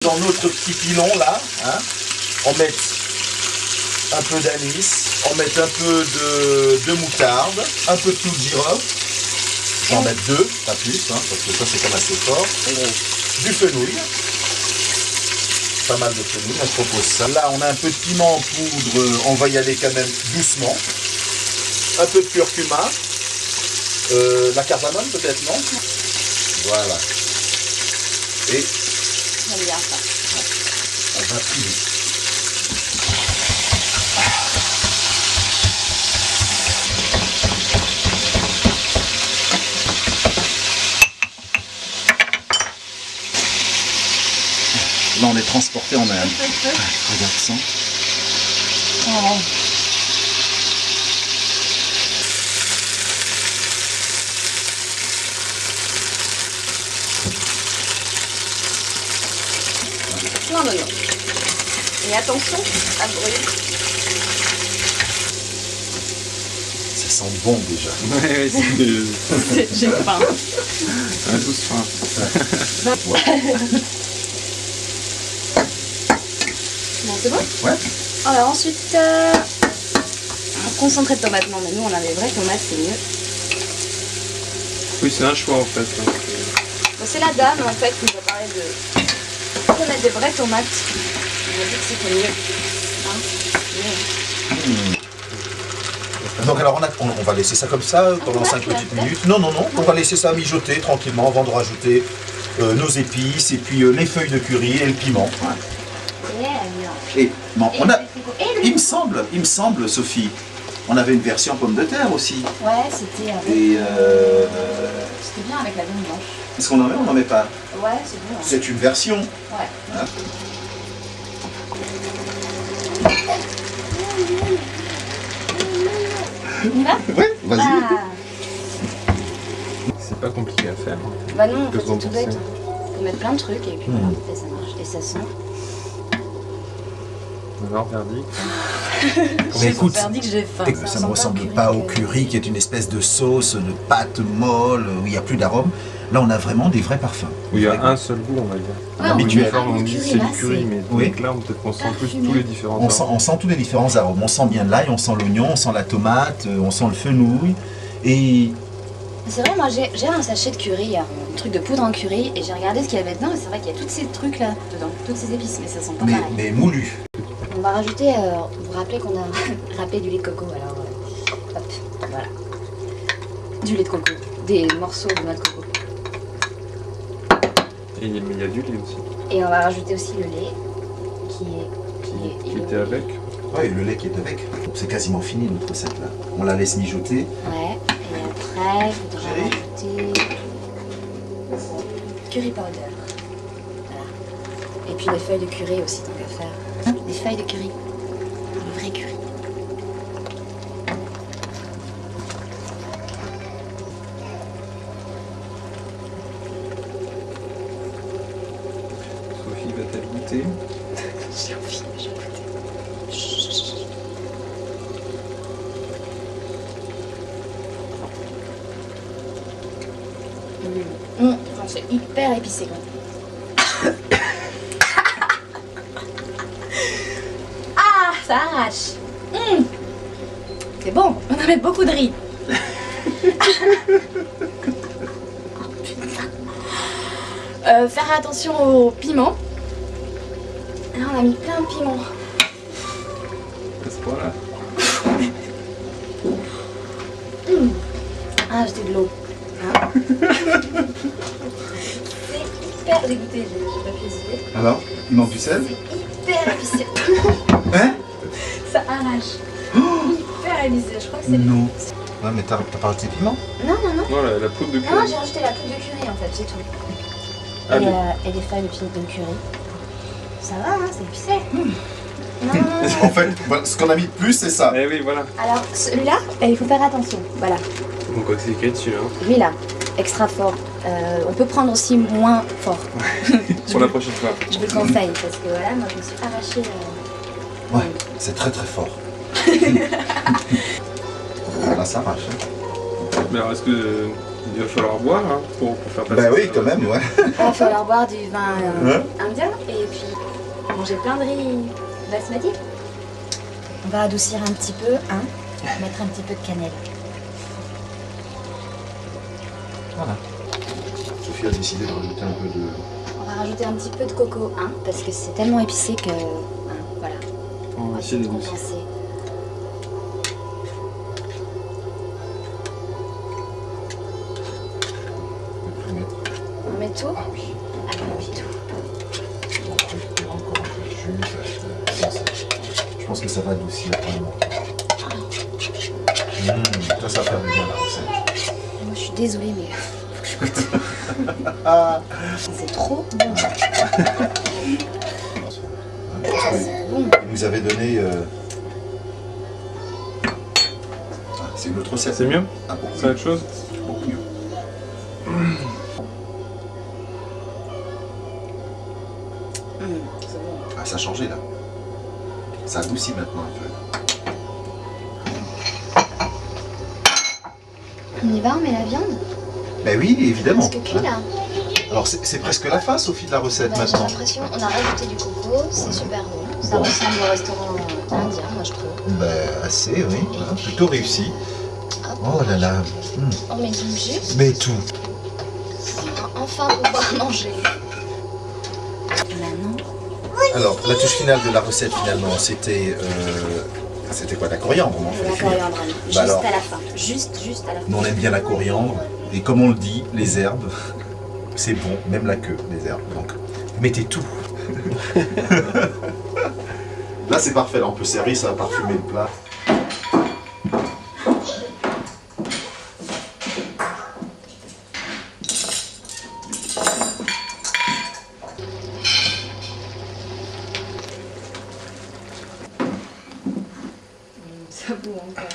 Dans notre petit pilon là, hein, on met un peu d'anis, on met un peu de moutarde, un peu de clou de girofle. Je vais en mettre 2, pas plus, hein, parce que ça c'est quand même assez fort. Du fenouil. Pas mal de fenouil, on propose ça. Là on a un peu de piment en poudre, on va y aller quand même doucement. Un peu de curcuma. La cardamome peut-être, non? Voilà. Et j'aime bien ça. on va piler. Là on est transporté en Inde. Regarde ça. Oh. Plein d'oignons. Et attention à brûler. Ça sent bon déjà. Ouais, c'est... J'ai faim. On a tous faim. Bon, c'est bon? Ouais. Alors ensuite, concentré de tomates. Non, mais nous on a des vraies tomates, c'est mieux. Oui, c'est un choix en fait. Bon, c'est la dame en fait qui nous a parlé de mettre des vraies tomates. Elle m'a dit que c'était mieux. Hein? Donc alors on va laisser ça comme ça pendant 5 petites minutes. Non, non, non, on va laisser ça mijoter tranquillement avant de rajouter nos épices et puis les feuilles de curry et le piment. Et bon, on a, il me semble, Sophie, on avait une version pomme de terre aussi. Ouais, c'était avec... Et c'était bien avec la viande blanche. est-ce qu'on en met ou on n'en met pas? Ouais, c'est bon. Hein. C'est une version. Ouais. Hein? On y va? Ouais, vas-y. Ah. C'est pas compliqué à faire. Bah non, en fait, Qu'est-ce que c'est vous tout en pensez? bête. On peut mettre plein de trucs et puis voilà, et ça marche. Et ça sent. Alors, verdict. Mais écoute, dit que j'ai faim. ça ne ressemble pas au curry qui est une espèce de sauce, de pâte molle, où il n'y a plus d'arôme. Là, on a vraiment des vrais parfums. Où il y a un seul goût, on va dire. Ouais, habituel. On dit c'est du curry, mais Oui. donc là, peut-être qu'on sent plus parfumé. tous les différents On sent tous les différents arômes. On sent bien l'ail, on sent l'oignon, on sent la tomate, on sent le fenouil. Et C'est vrai, moi j'ai un sachet de curry, un truc de poudre en curry, et j'ai regardé ce qu'il y avait dedans, et c'est vrai qu'il y a tous ces trucs là dedans, toutes ces épices, mais ça sent pas pareil. mais moulu. On va rajouter, vous vous rappelez qu'on a râpé du lait de coco, alors hop, voilà. Du lait de coco, des morceaux de noix de coco. Et mais il y a du lait aussi. Et on va rajouter aussi le lait Qui était avec. Oui, le lait qui est avec. Donc c'est quasiment fini notre recette là. On la laisse mijoter. Ouais, et après, il faudra rajouter curry powder. Voilà. Et puis les feuilles de curry aussi, tant qu'à faire. Des feuilles de curry. Le vrai curry. Sophie va-t-elle goûter? J'ai envie, je vais goûter. C'est hyper épicé quand même. Ah, ça arrache. C'est bon, on va mettre beaucoup de riz. Faire attention au piment. Là, on a mis plein de piment. À ce point-là. Ah, j'ai de l'eau. Hein. C'est hyper dégoûté, j'ai pas pu hésiter. Alors, il manque du sel? C'est hyper épicé. Hein? Ça arrache. Hyper épicé, je crois que c'est... Non. Ouais, mais t'as pas rajouté de piment? Non, non, non. Voilà, la poudre de Non, curry. j'ai rajouté la poudre de curry en fait, c'est tout. Ah, Et des feuilles de curry. Ça va, hein, c'est épicé. Non, non, non. En fait, voilà, ce qu'on a mis de plus, c'est ça. Eh oui, voilà. Alors, celui-là, il faut faire attention. Voilà. Donc, quoi que c'est écrit dessus, hein. Lui là, extra fort. On peut prendre aussi moins fort. Pour la prochaine fois. Je vous le conseille parce que voilà, moi je me suis arrachée. Ouais, c'est très très fort. Là, ça marche. Hein. Mais alors, est-ce que Il va falloir boire hein, pour faire passer. Bah oui, ça. quand même, ouais. Il va falloir boire du vin Hein indien et puis manger plein de riz basmati. On va adoucir un petit peu, hein, mettre un petit peu de cannelle. Voilà. Sophie a décidé de rajouter un peu de... On va rajouter un petit peu de coco, hein, parce que c'est tellement épicé que, hein, voilà, On va essayer de compenser. On met tout. Ah oui. Allez, on met tout. On va rajouter encore un peu de jus. Je pense que ça va adoucir vraiment. Ça va faire du bien la recette. Moi, je suis désolée, mais faut que je goûte. C'est trop bon. C'est bon. Il nous avait donné... Ah, c'est une autre recette. C'est mieux? Ah, beaucoup C'est mieux. autre chose? Beaucoup mieux. C'est bon. Ah, ça a changé là. Ça adoucit maintenant un peu. On y va, on met la viande. Ben oui, évidemment. Parce que cuit là. Alors c'est presque la fin, Sophie, de la recette Bah, j'ai maintenant. l'impression, on a rajouté du coco, c'est super bon. Ça Bon. ressemble au restaurant indien, moi je trouve. Ben assez, oui. Voilà, plutôt réussi. Hop, Oh là là. on met du jus. Mais tout. On va enfin pouvoir manger. Maintenant, Alors, la touche finale de la recette, finalement, c'était... c'était quoi, la coriandre, on en fait la cuire. coriandre, Anne. Juste alors. à la fin. Juste à la fin. Nous, on aime bien la coriandre. Et comme on le dit, les herbes, c'est bon, même la queue, les herbes. Donc, mettez tout. Là, c'est parfait. Là, on peut servir, ça va parfumer le plat. Ça vaut encore.